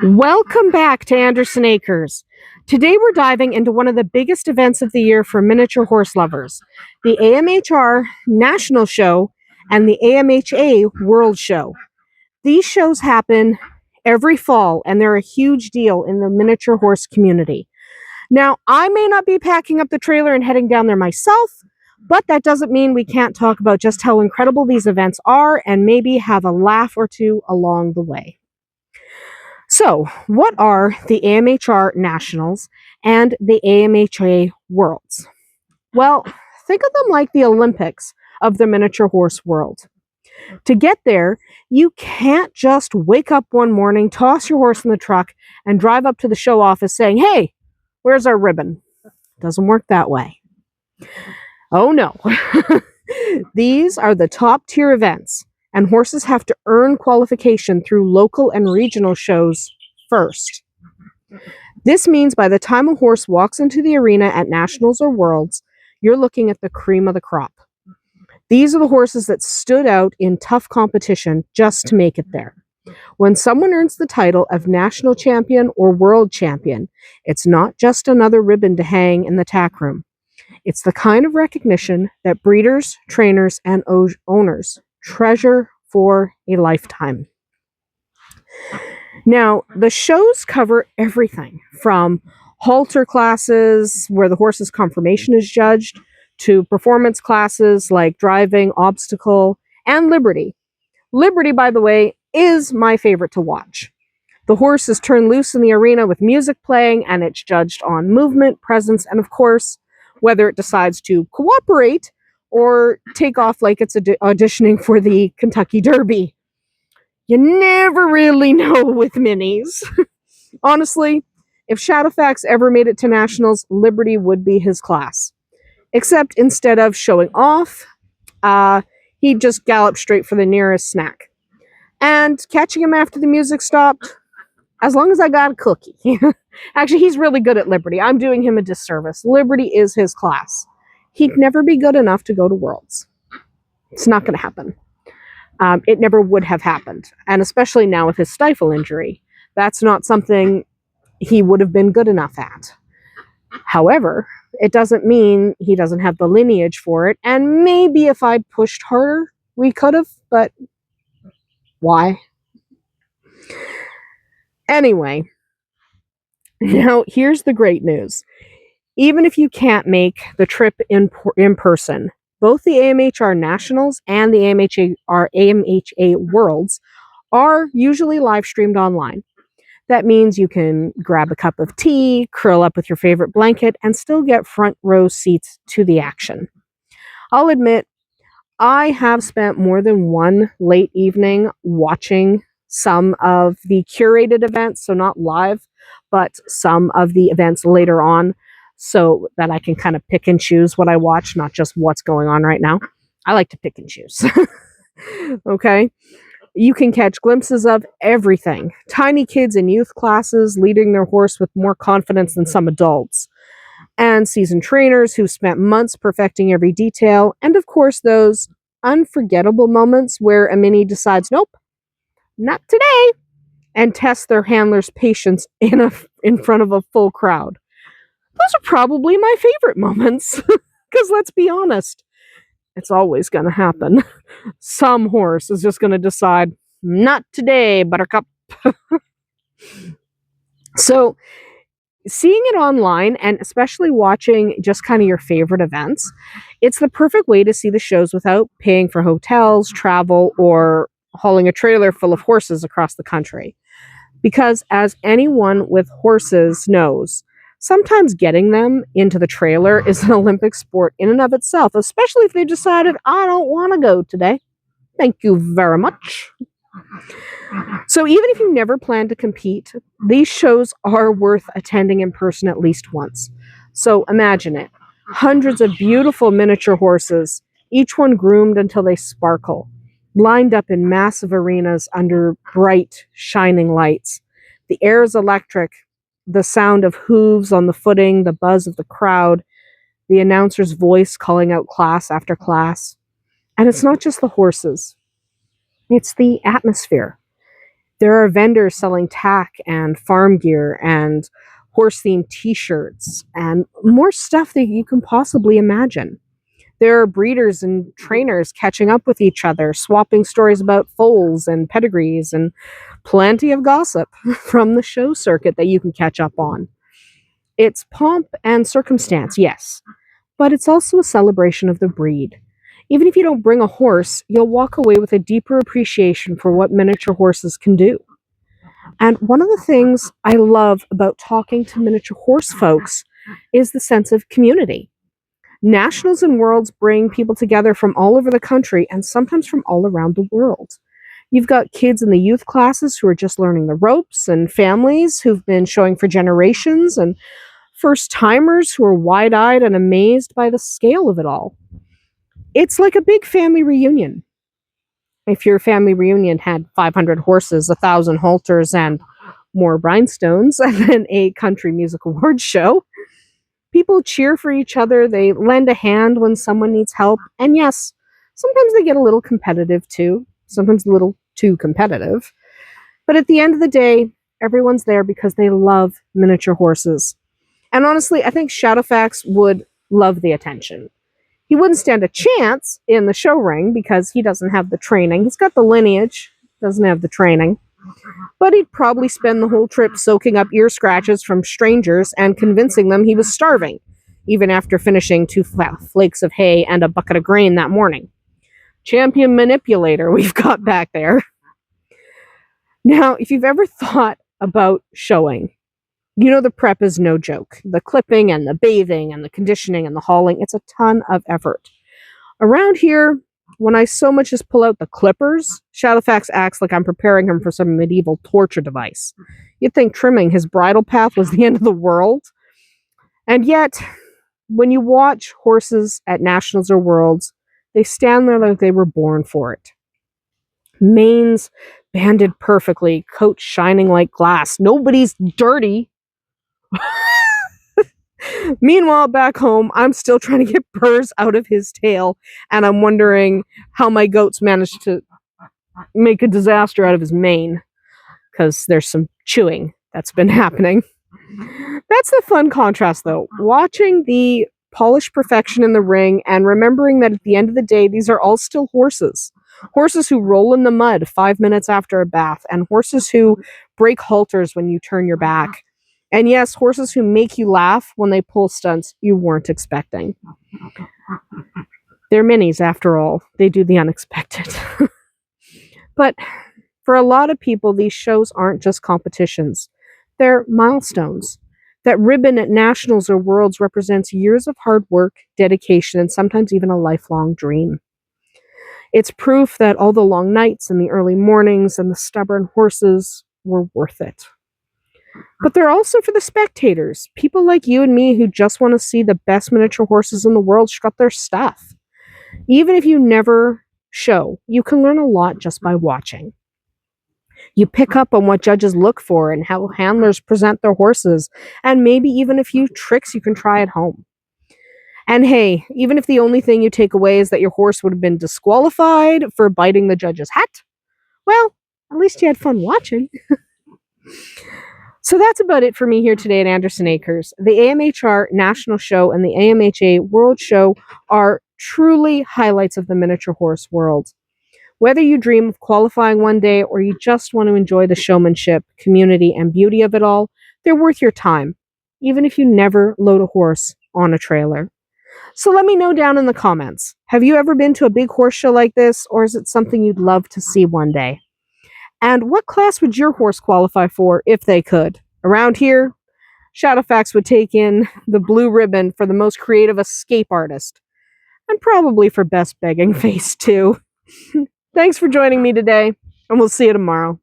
Welcome back to Andersen Acres. Today we're diving into one of the biggest events of the year for miniature horse lovers, the AMHR National Show and the AMHA World Show. These shows happen every fall and they're a huge deal in the miniature horse community. Now, I may not be packing up the trailer and heading down there myself, but that doesn't mean we can't talk about just how incredible these events are and maybe have a laugh or two along the way. So, what are the AMHR Nationals and the AMHA Worlds? Well, think of them like the Olympics of the miniature horse world. To get there, you can't just wake up one morning, toss your horse in the truck, and drive up to the show office saying, "Hey, where's our ribbon?" Doesn't work that way. Oh no. These are the top tier events, and horses have to earn qualification through local and regional shows first. This means by the time a horse walks into the arena at Nationals or Worlds, you're looking at the cream of the crop. These are the horses that stood out in tough competition just to make it there. When someone earns the title of national champion or world champion, it's not just another ribbon to hang in the tack room. It's the kind of recognition that breeders, trainers, and owners treasure for a lifetime. Now, the shows cover everything from halter classes, where the horse's conformation is judged, to performance classes like driving, obstacle, and Liberty. Liberty, by the way, is my favorite to watch. The horse is turned loose in the arena with music playing, and it's judged on movement, presence, and of course, whether it decides to cooperate or take off like it's auditioning for the Kentucky Derby. You never really know with minis. Honestly, if Shadowfax ever made it to Nationals, Liberty would be his class. Except instead of showing off, he'd just gallop straight for the nearest snack. And catching him after the music stopped, as long as I got a cookie. Actually, he's really good at Liberty. I'm doing him a disservice. Liberty is his class. He'd never be good enough to go to Worlds. It's not going to happen. It never would have happened. And especially now with his stifle injury, that's not something he would have been good enough at. However, it doesn't mean he doesn't have the lineage for it. And maybe if I'd pushed harder, we could have, but why? Anyway, now here's the great news. Even if you can't make the trip in person, both the AMHR Nationals and the AMHA Worlds are usually live streamed online. That means you can grab a cup of tea, curl up with your favorite blanket, and still get front row seats to the action. I'll admit, I have spent more than one late evening watching some of the curated events, so not live, but some of the events later on, so that I can kind of pick and choose what I watch, not just what's going on right now. I like to pick and choose. Okay? You can catch glimpses of everything. Tiny kids in youth classes leading their horse with more confidence than some adults. And seasoned trainers who spent months perfecting every detail. And of course, those unforgettable moments where a mini decides, nope, not today, and tests their handler's patience in front of a full crowd. Those are probably my favorite moments. Because let's be honest, it's always going to happen. Some horse is just going to decide, not today, buttercup. So, seeing it online, and especially watching just kind of your favorite events, it's the perfect way to see the shows without paying for hotels, travel, or hauling a trailer full of horses across the country. Because as anyone with horses knows, sometimes getting them into the trailer is an Olympic sport in and of itself, especially if they decided, I don't want to go today. Thank you very much. So even if you never plan to compete, these shows are worth attending in person at least once. So imagine it. Hundreds of beautiful miniature horses, each one groomed until they sparkle, lined up in massive arenas under bright, shining lights. The air is electric. The sound of hooves on the footing, the buzz of the crowd, the announcer's voice calling out class after class. And it's not just the horses. It's the atmosphere. There are vendors selling tack and farm gear and horse-themed t-shirts and more stuff that you can possibly imagine. There are breeders and trainers catching up with each other, swapping stories about foals and pedigrees, and plenty of gossip from the show circuit that you can catch up on. It's pomp and circumstance, yes, but it's also a celebration of the breed. Even if you don't bring a horse, you'll walk away with a deeper appreciation for what miniature horses can do. And one of the things I love about talking to miniature horse folks is the sense of community. Nationals and worlds bring people together from all over the country and sometimes from all around the world. You've got kids in the youth classes who are just learning the ropes, and families who've been showing for generations, and first timers who are wide eyed and amazed by the scale of it all. It's like a big family reunion. If your family reunion had 500 horses, 1,000 halters, and more rhinestones than a country music awards show, people cheer for each other, they lend a hand when someone needs help, and yes, sometimes they get a little competitive too, sometimes a little too competitive. But at the end of the day, everyone's there because they love miniature horses. And honestly, I think Shadowfax would love the attention. He wouldn't stand a chance in the show ring because he doesn't have the training. He's got the lineage, doesn't have the training. But he'd probably spend the whole trip soaking up ear scratches from strangers and convincing them he was starving, even after finishing 2 flakes of hay and a bucket of grain that morning. Champion manipulator we've got back there. Now, if you've ever thought about showing, you know the prep is no joke. The clipping and the bathing and the conditioning and the hauling, it's a ton of effort. Around here, when I so much as pull out the clippers, Shadowfax acts like I'm preparing him for some medieval torture device. You'd think trimming his bridle path was the end of the world. And yet, when you watch horses at nationals or worlds, they stand there like they were born for it. Manes banded perfectly, coats shining like glass. Nobody's dirty. Meanwhile, back home, I'm still trying to get burrs out of his tail, and I'm wondering how my goats managed to make a disaster out of his mane, because there's some chewing that's been happening. That's the fun contrast, though. Watching the polished perfection in the ring and remembering that at the end of the day, these are all still horses. Horses who roll in the mud 5 minutes after a bath, and horses who break halters when you turn your back. And yes, horses who make you laugh when they pull stunts you weren't expecting. They're minis, after all. They do the unexpected. But for a lot of people, these shows aren't just competitions. They're milestones. That ribbon at nationals or worlds represents years of hard work, dedication, and sometimes even a lifelong dream. It's proof that all the long nights and the early mornings and the stubborn horses were worth it. But they're also for the spectators, people like you and me who just want to see the best miniature horses in the world strut their stuff. Even if you never show, you can learn a lot just by watching. You pick up on what judges look for and how handlers present their horses, and maybe even a few tricks you can try at home. And hey, even if the only thing you take away is that your horse would have been disqualified for biting the judge's hat, well, at least you had fun watching. So that's about it for me here today at Andersen Acres. The AMHR National Show and the AMHA World Show are truly highlights of the miniature horse world. Whether you dream of qualifying one day or you just want to enjoy the showmanship, community, and beauty of it all, they're worth your time, even if you never load a horse on a trailer. So let me know down in the comments. Have you ever been to a big horse show like this, or is it something you'd love to see one day? And what class would your horse qualify for if they could? Around here, Shadowfax would take in the blue ribbon for the most creative escape artist. And probably for best begging face, too. Thanks for joining me today, and we'll see you tomorrow.